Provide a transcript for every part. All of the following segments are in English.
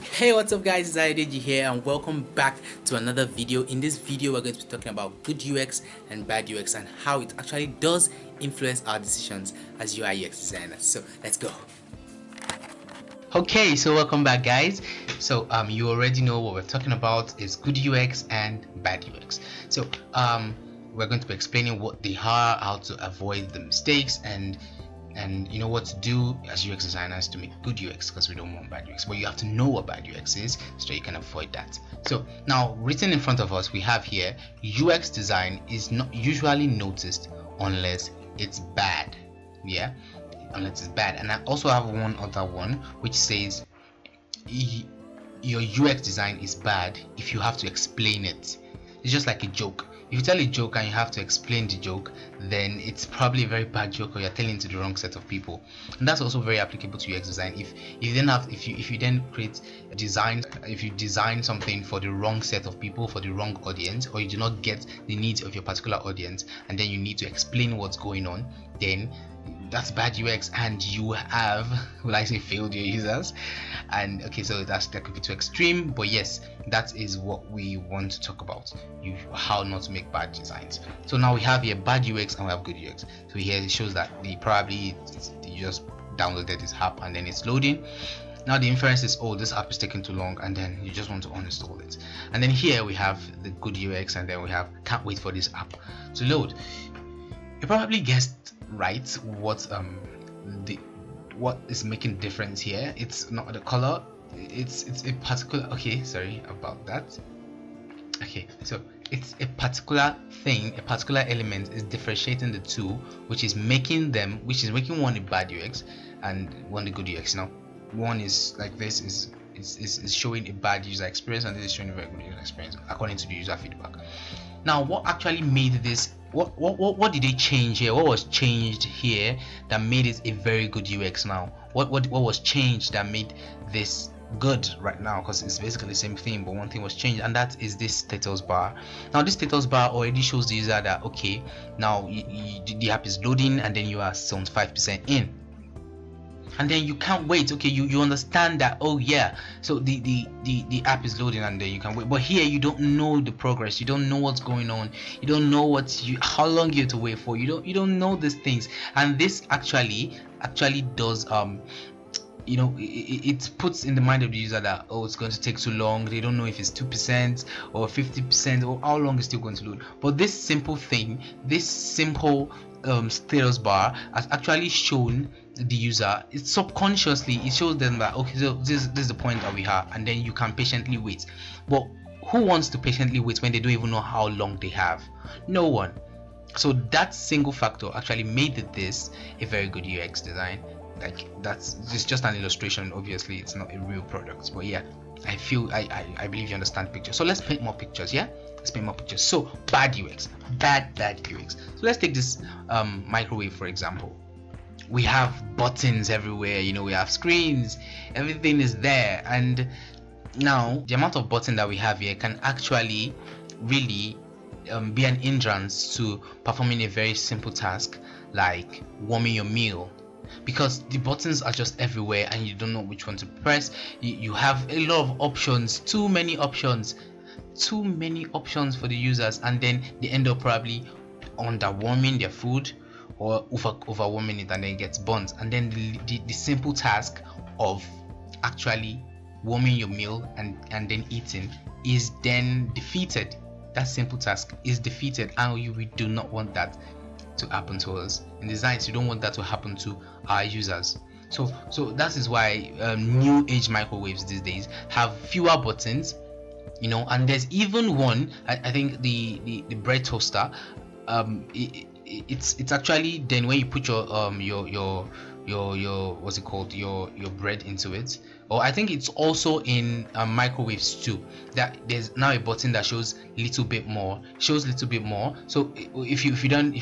Hey, what's up guys, it's Ayodeji here and welcome back to another video. In this video we're going to be talking about good UX and bad UX and how it actually does influence our decisions as UI UX designers. So let's go. Okay, so welcome back guys. So you already know what we're talking about is good UX and bad UX. So we're going to be explaining what they are, how to avoid the mistakes, and you know what to do as UX designers to make good UX, because we don't want bad UX, but you have to know what bad UX is so you can avoid that. So now, written in front of us, we have here UX design is not usually noticed unless it's bad. Yeah, unless it's bad. And I also have one other one which says your UX design is bad if you have to explain it. It's just like a joke. If you tell a joke and you have to explain the joke, then it's probably a very bad joke, or you're telling to the wrong set of people. And that's also very applicable to UX design. If you then create design, if you design something for the wrong set of people, for the wrong audience, or you do not get the needs of your particular audience, and then you need to explain what's going on, then that's bad UX, and you have, will I say, failed your users. And okay, so that could be too extreme, but yes, that is what we want to talk about, how not to make bad designs. So now we have here bad UX and we have good UX. So here it shows that you just downloaded this app and then it's loading. Now the inference is, oh, this app is taking too long, and then you just want to uninstall it. And then here we have the good UX, and then we have can't wait for this app to load. You probably guessed right what is making the difference here. It's not the color, it's a particular, okay, sorry about that. Okay, so it's a particular thing, a particular element is differentiating the two, which is making one a bad UX and one a good UX. Now one is like this is showing a bad user experience, and this is showing a very good user experience according to the user feedback. Now what actually made this, what did they change here? What was changed here that made it a very good UX now? What was changed that made this good right now? Because it's basically the same thing, but one thing was changed, and that is this status bar. Now this status bar already shows the user that okay, now the app is loading, and then you are 75% in, and then you can't wait. Okay, you understand that, oh yeah, so the app is loading and then you can wait. But here you don't know the progress, you don't know what's going on, you don't know how long you have to wait for, you don't know these things. And this actually does it puts in the mind of the user that, oh, it's going to take too long. They don't know if it's 2% or 50% or how long it's still going to load. But this simple thing, this simple status bar has actually shown the user, it's subconsciously, it shows them that okay, so this is the point that we have, and then you can patiently wait. But who wants to patiently wait when they don't even know how long they have? No one. So that single factor actually made this a very good UX design. Like it's just an illustration, obviously it's not a real product, but yeah, I believe you understand the picture. So let's paint more pictures. Yeah, let's paint more pictures. So bad UX, bad UX. So let's take this microwave for example. We have buttons everywhere, we have screens, everything is there, and now the amount of button that we have here can actually really be an hindrance to performing a very simple task like warming your meal, because the buttons are just everywhere and you don't know which one to press. You have a lot of options, too many options for the users, and then they end up probably underwarming their food or overwarming it, and then it gets burnt, and then the simple task of actually warming your meal and then eating is then defeated. That simple task is defeated, and we do not want that to happen to us in designs. You don't want that to happen to our users. So that is why new age microwaves these days have fewer buttons, and there's even one, I think the bread toaster, it's actually, then when you put your what's it called, your bread into it, or I think it's also in microwaves too, that there's now a button that shows little bit more. So if you then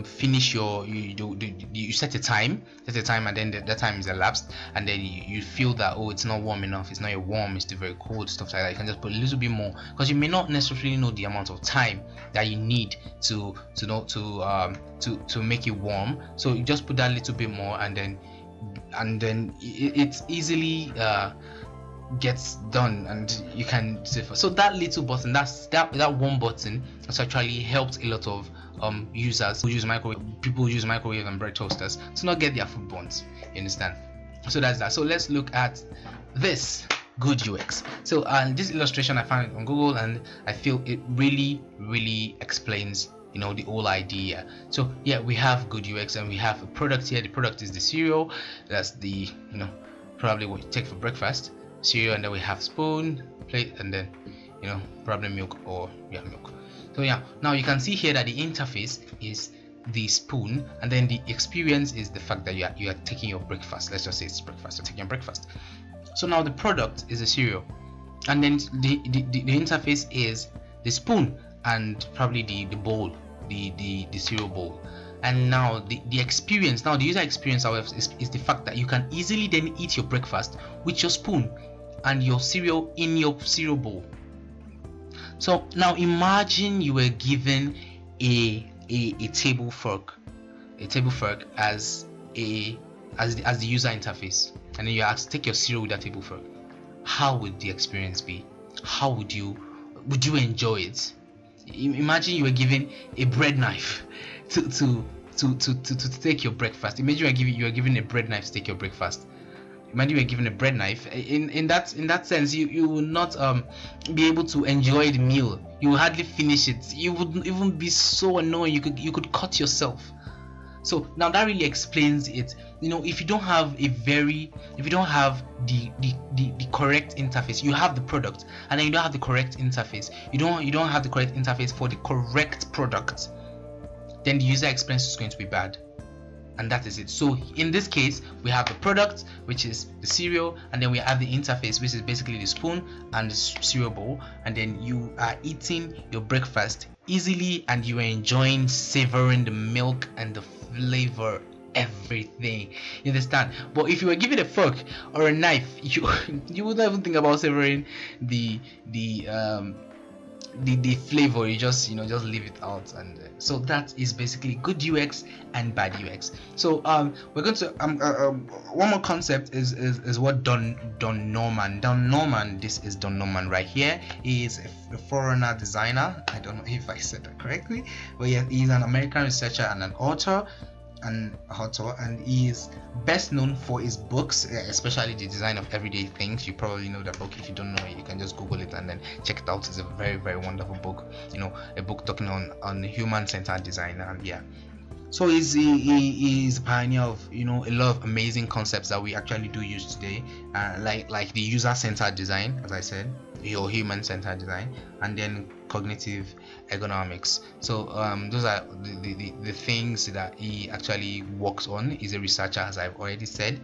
finish you set a time, and then that time is elapsed, and then you feel that, oh, it's not warm enough, it's not yet warm, it's still very cold, stuff like that, you can just put a little bit more, because you may not necessarily know the amount of time that you need to make it warm. So you just put that little bit more, and then it's easily gets done, and you can so that little button, that one button has actually helped a lot of users who use microwave people who use microwave and bread toasters to not get their food burnt. You understand? So that's that. So let's look at this good UX. So this illustration I found it on Google, and I feel it really explains the whole idea. So yeah, we have good UX, and we have a product here. The product is the cereal. That's the probably what you take for breakfast, cereal, and then we have spoon, plate, and then probably milk, or milk. So yeah, now you can see here that the interface is the spoon, and then the experience is the fact that you are taking your breakfast. Let's just say it's breakfast, you're taking your breakfast. So now the product is a cereal, and then the interface is the spoon and probably the bowl, the cereal bowl. And now the experience, now the user experience, however, is the fact that you can easily then eat your breakfast with your spoon and your cereal in your cereal bowl. So now imagine you were given a table fork as the user interface, and then you asked to take your cereal with that table fork. How would the experience be? How would you enjoy it? Imagine you were given a bread knife to take your breakfast. Imagine you are given a bread knife to take your breakfast. Imagine you were given a bread knife. In that sense, you will not be able to enjoy the meal. You will hardly finish it. You would even be so annoyed. You could cut yourself. So now that really explains it. If you don't have the correct interface, you have the product, and then you don't have the correct interface. You don't have the correct interface for the correct product, then the user experience is going to be bad. And that is it. So in this case, we have the product, which is the cereal, and then we have the interface, which is basically the spoon and the cereal bowl, and then you are eating your breakfast easily, and you are enjoying savoring the milk and the flavor, everything. You understand? But if you were given a fork or a knife, you wouldn't even think about savoring the flavor. You just leave it out. And so that is basically good UX and bad UX. So we're going to one more concept is what Don Norman, this is Don Norman right here. He is a foreigner designer. I don't know if I said that correctly, but yeah, he's an American researcher and an author, and he is best known for his books, especially the design of everyday things. You probably know that book. If you don't know it, you can just Google it and then check it out. It's a very wonderful book, a book talking on human-centered design. And yeah, so he's a pioneer of a lot of amazing concepts that we actually do use today, like the user-centered design, as I said, your human-centered design, and then cognitive ergonomics. So those are the things that he actually works on. He's a researcher, as I've already said.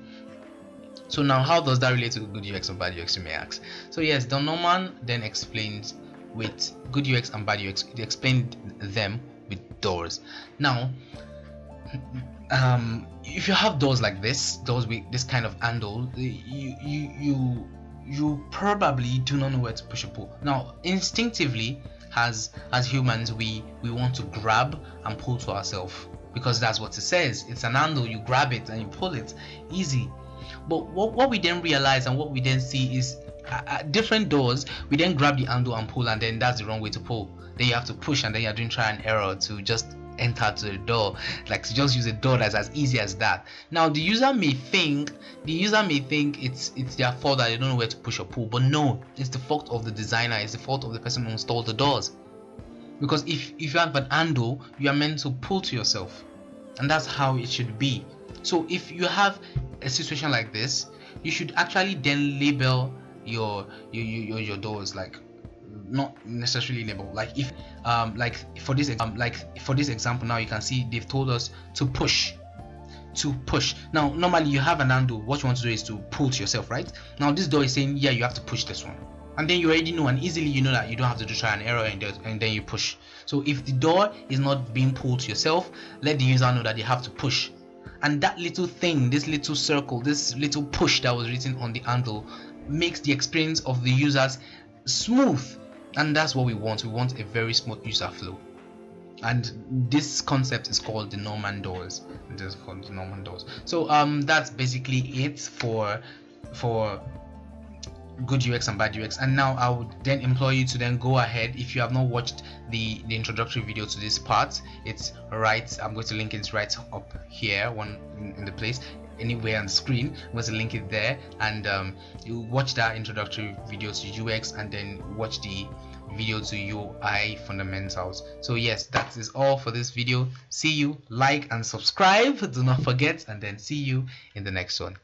So now, how does that relate to good UX and bad UX, you may ask? So yes, Don Norman then explains with good UX and bad UX. He explained them with doors. Now if you have doors like this, doors with this kind of handle, you probably do not know where to push or pull. Now instinctively, as humans, we want to grab and pull to ourselves, because that's what it says. It's an handle, you grab it and you pull it, easy. But what we then realize and what we then see is different doors, we then grab the handle and pull, and then that's the wrong way to pull. Then you have to push, and then you're doing trial and error to just enter to the door, like to just use a door that's as easy as that. Now the user may think it's their fault that they don't know where to push or pull, but no, it's the fault of the designer, it's the fault of the person who installed the doors. Because if you have an handle, you are meant to pull to yourself, and that's how it should be. So if you have a situation like this, you should actually then label your doors, like not necessarily label, like if for this example, now you can see they've told us to push. Now normally you have an handle, what you want to do is to pull to yourself, right? Now this door is saying, yeah, you have to push this one, and then you already know, and easily you know that you don't have to do trial and error, and then you push. So if the door is not being pulled to yourself, let the user know that they have to push. And that little thing, this little circle, this little push that was written on the handle makes the experience of the users smooth. And that's what we want. We want a very smooth user flow. And this concept is called the Norman doors. It is called the Norman doors. So that's basically it for good UX and bad UX. And now I would then implore you to then go ahead, if you have not watched the introductory video to this part, it's right, I'm going to link it right up here, one in the place, anywhere on the screen. I'm going to link it there, and you watch that introductory video to UX, and then watch the video to UI fundamentals. So yes, that is all for this video. See you, like and subscribe, do not forget, and then see you in the next one.